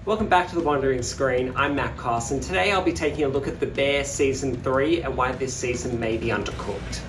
Welcome back to The Wandering Screen. I'm Matt Koss, and today I'll be taking a look at The Bear Season 3 and why this season may be undercooked.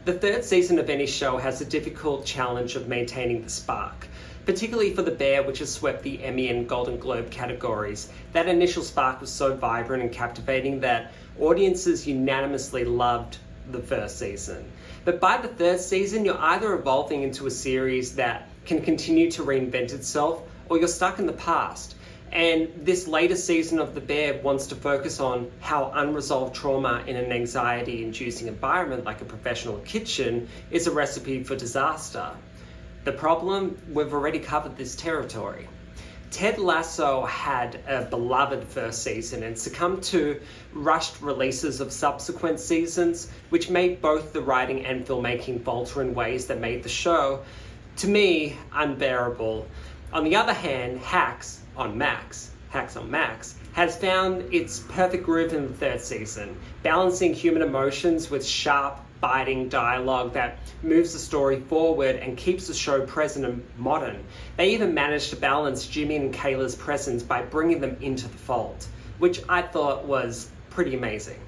The third season of any show has the difficult challenge of maintaining the spark, particularly for The Bear, which has swept the Emmy and Golden Globe categories. That initial spark was so vibrant and captivating that audiences unanimously loved the first season. But by the third season, you're either evolving into a series that can continue to reinvent itself, or you're stuck in the past. And this latest season of The Bear wants to focus on how unresolved trauma in an anxiety-inducing environment like a professional kitchen is a recipe for disaster. The problem? We've already covered this territory. Ted Lasso had a beloved first season and succumbed to rushed releases of subsequent seasons, which made both the writing and filmmaking falter in ways that made the show, to me, unbearable. On the other hand, Hacks on Max, has found its perfect groove in the third season, balancing human emotions with sharp, biting dialogue that moves the story forward and keeps the show present and modern. They even managed to balance Jimmy and Kayla's presence by bringing them into the fold, which I thought was pretty amazing.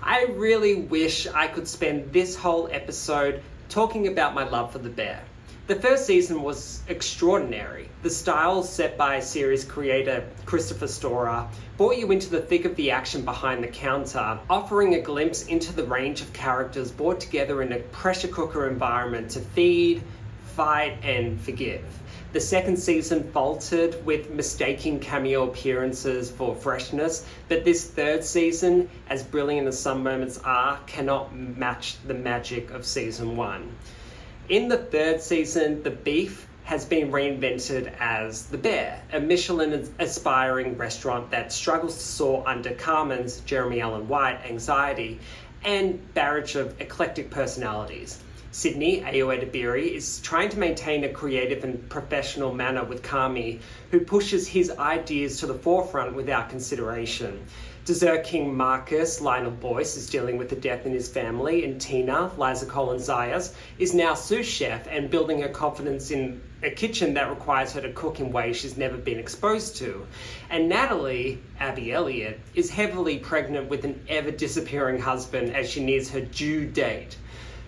I really wish I could spend this whole episode talking about my love for The Bear. The first season was extraordinary. The style set by series creator Christopher Storer brought you into the thick of the action behind the counter, offering a glimpse into the range of characters brought together in a pressure cooker environment to feed, fight, and forgive. The second season faltered with mistaking cameo appearances for freshness, but this third season, as brilliant as some moments are, cannot match the magic of season 1. In the third season, the beef has been reinvented as The Bear, a Michelin-aspiring restaurant that struggles to soar under Carmen's, Jeremy Allen White, anxiety and barrage of eclectic personalities. Sydney, Ayo Edibiri, is trying to maintain a creative and professional manner with Carmi, who pushes his ideas to the forefront without consideration. Dessert King Marcus, Lionel Boyce, is dealing with the death in his family, and Tina, Liza Colon-Zayas, is now sous chef and building her confidence in a kitchen that requires her to cook in ways she's never been exposed to. And Natalie, Abby Elliott, is heavily pregnant with an ever-disappearing husband as she nears her due date.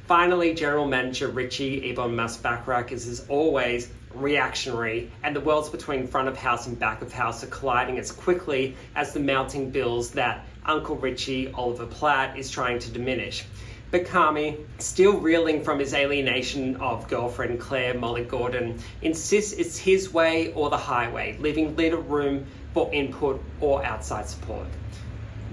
Finally, General Manager Richie, Ebon Moss-Bachrach, is as always reactionary, and the worlds between front of house and back of house are colliding as quickly as the mounting bills that Uncle Richie, Oliver Platt, is trying to diminish. But Carmi, still reeling from his alienation of girlfriend Claire Molly Gordon, insists it's his way or the highway, leaving little room for input or outside support.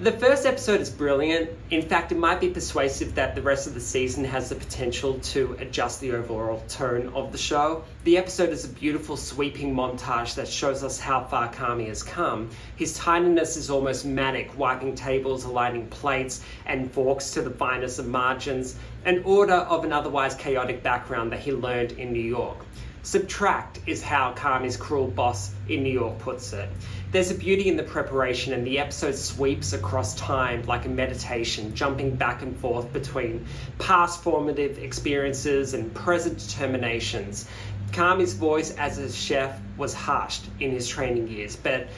The first episode is brilliant. In fact, it might be persuasive that the rest of the season has the potential to adjust the overall tone of the show. The episode is a beautiful, sweeping montage that shows us how far Carmi has come. His tidiness is almost manic, wiping tables, aligning plates and forks to the finest of margins, an order of an otherwise chaotic background that he learned in New York. Subtract is how Carmi's cruel boss in New York puts it. There's a beauty in the preparation, and the episode sweeps across time like a meditation, jumping back and forth between past formative experiences and present determinations. Carmi's voice as a chef was hushed in his training years, but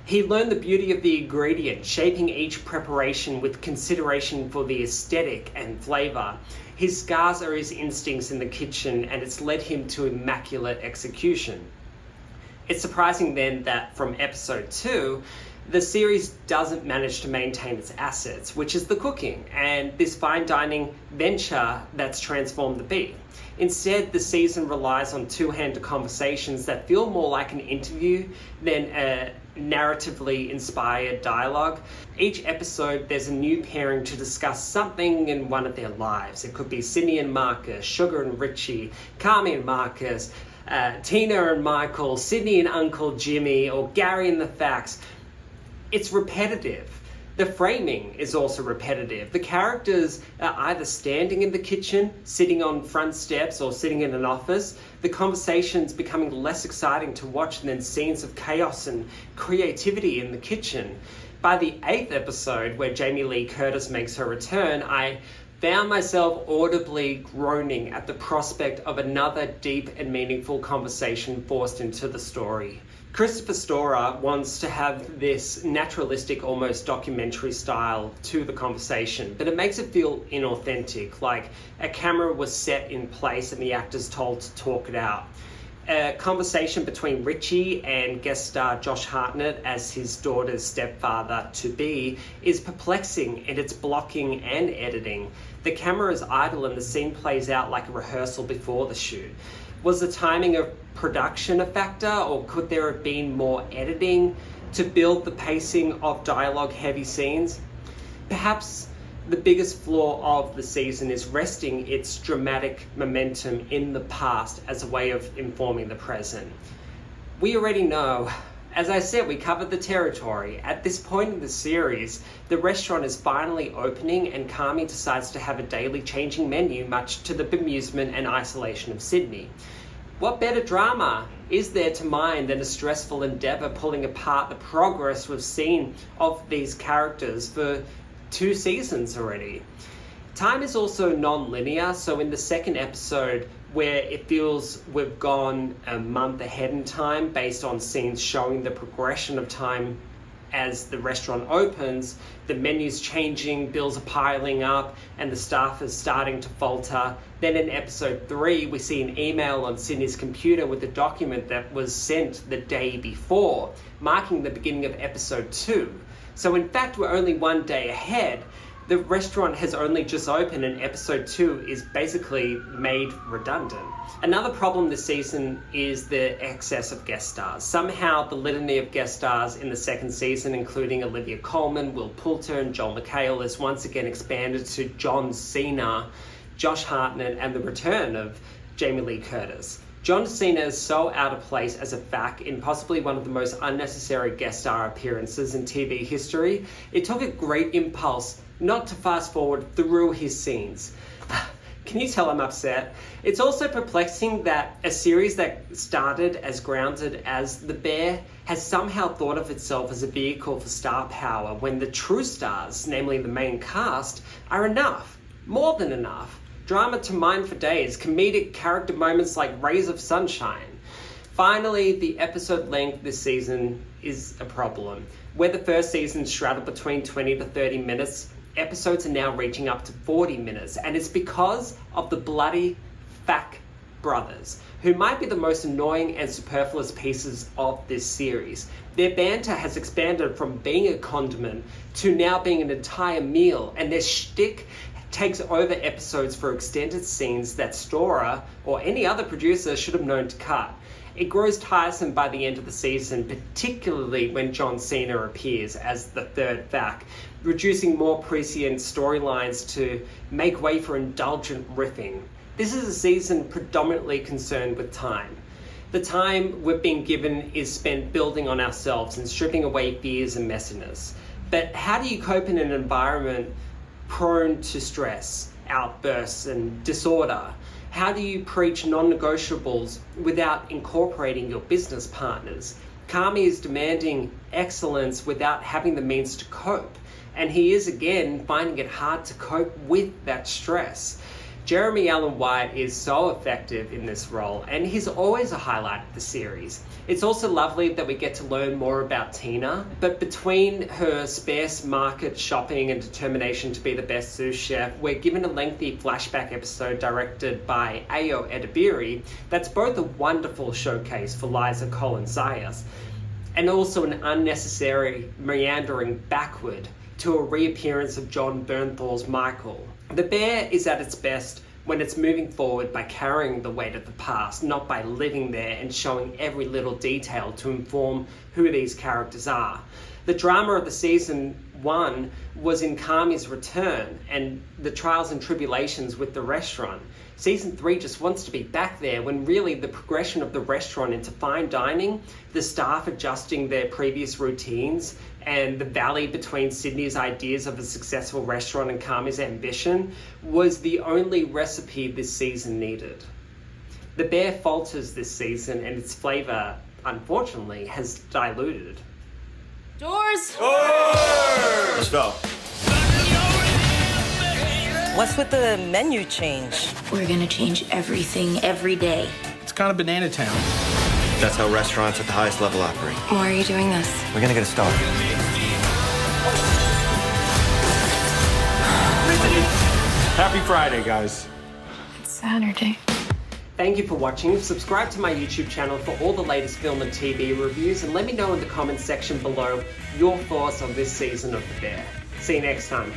he learned the beauty of the ingredient, shaping each preparation with consideration for the aesthetic and flavor. His scars are his instincts in the kitchen, and it's led him to immaculate execution. It's surprising then that from episode 2, the series doesn't manage to maintain its assets, which is the cooking and this fine dining venture that's transformed the beef. Instead, the season relies on two-handed conversations that feel more like an interview than a narratively inspired dialogue. Each episode, there's a new pairing to discuss something in one of their lives. It could be Sydney and Marcus, Sugar and Richie, Carmi and Marcus, Tina and Michael, Sydney and Uncle Jimmy, or Gary and the Facts. It's repetitive. The framing is also repetitive. The characters are either standing in the kitchen, sitting on front steps, or sitting in an office. The conversation's becoming less exciting to watch than scenes of chaos and creativity in the kitchen. By the 8th episode, where Jamie Lee Curtis makes her return, I found myself audibly groaning at the prospect of another deep and meaningful conversation forced into the story. Christopher Storer wants to have this naturalistic, almost documentary style to the conversation, but it makes it feel inauthentic, like a camera was set in place and the actors told to talk it out. A conversation between Richie and guest star Josh Hartnett as his daughter's stepfather-to-be is perplexing in its blocking and editing. The camera is idle and the scene plays out like a rehearsal before the shoot. Was the timing of production a factor, or could there have been more editing to build the pacing of dialogue-heavy scenes? Perhaps the biggest flaw of the season is resting its dramatic momentum in the past as a way of informing the present. We already know, as I said, we covered the territory. At this point in the series, the restaurant is finally opening and Carmy decides to have a daily changing menu, much to the bemusement and isolation of Sydney. What better drama is there to mine than a stressful endeavour pulling apart the progress we've seen of these characters for 2 seasons already? Time is also non-linear, so in the second episode, where it feels we've gone a month ahead in time based on scenes showing the progression of time as the restaurant opens, the menu's changing, bills are piling up, and the staff is starting to falter. Then in episode 3, we see an email on Sydney's computer with a document that was sent the day before, marking the beginning of episode 2. So in fact, we're only 1 day ahead. The restaurant has only just opened and episode 2 is basically made redundant. Another problem this season is the excess of guest stars. Somehow the litany of guest stars in the second season, including Olivia Colman, Will Poulter and Joel McHale, is once again expanded to John Cena, Josh Hartnett, and the return of Jamie Lee Curtis. John Cena is so out of place as a fact in possibly one of the most unnecessary guest star appearances in TV history. It took a great impulse not to fast forward through his scenes. Can you tell I'm upset? It's also perplexing that a series that started as grounded as The Bear has somehow thought of itself as a vehicle for star power when the true stars, namely the main cast, are enough, more than enough. Drama to mine for days, comedic character moments like rays of sunshine. Finally, the episode length this season is a problem. Where the first season straddled between 20 to 30 minutes, episodes are now reaching up to 40 minutes, and it's because of the bloody Fack brothers, who might be the most annoying and superfluous pieces of this series. Their banter has expanded from being a condiment to now being an entire meal, and their shtick takes over episodes for extended scenes that Storer or any other producer should have known to cut. It grows tiresome by the end of the season, particularly when John Cena appears as the third Fack, reducing more prescient storylines to make way for indulgent riffing. This is a season predominantly concerned with time. The time we've been given is spent building on ourselves and stripping away fears and messiness. But how do you cope in an environment prone to stress, outbursts, and disorder? How do you preach non-negotiables without incorporating your business partners? Carmy is demanding excellence without having the means to cope, and he is again finding it hard to cope with that stress. Jeremy Allen White is so effective in this role, and he's always a highlight of the series. It's also lovely that we get to learn more about Tina, but between her sparse market shopping and determination to be the best sous chef, we're given a lengthy flashback episode directed by Ayo Edibiri that's both a wonderful showcase for Liza Colon-Zayas and also an unnecessary meandering backward to a reappearance of John Bernthal's Michael. The Bear is at its best when it's moving forward by carrying the weight of the past, not by living there and showing every little detail to inform who these characters are. The drama of the season 1 was in Carmy's return and the trials and tribulations with the restaurant. Season 3 just wants to be back there when really the progression of the restaurant into fine dining, the staff adjusting their previous routines, and the valley between Sydney's ideas of a successful restaurant and Carmy's ambition was the only recipe this season needed. The Bear falters this season and its flavour, unfortunately, has diluted. Doors! Let's go. What's with the menu change? We're gonna change everything every day. It's kind of banana town. That's how restaurants at the highest level operate. Why are you doing this? We're gonna get a star. Happy Friday, guys. It's Saturday. Thank you for watching. Subscribe to my YouTube channel for all the latest film and TV reviews, and let me know in the comments section below your thoughts on this season of The Bear. See you next time.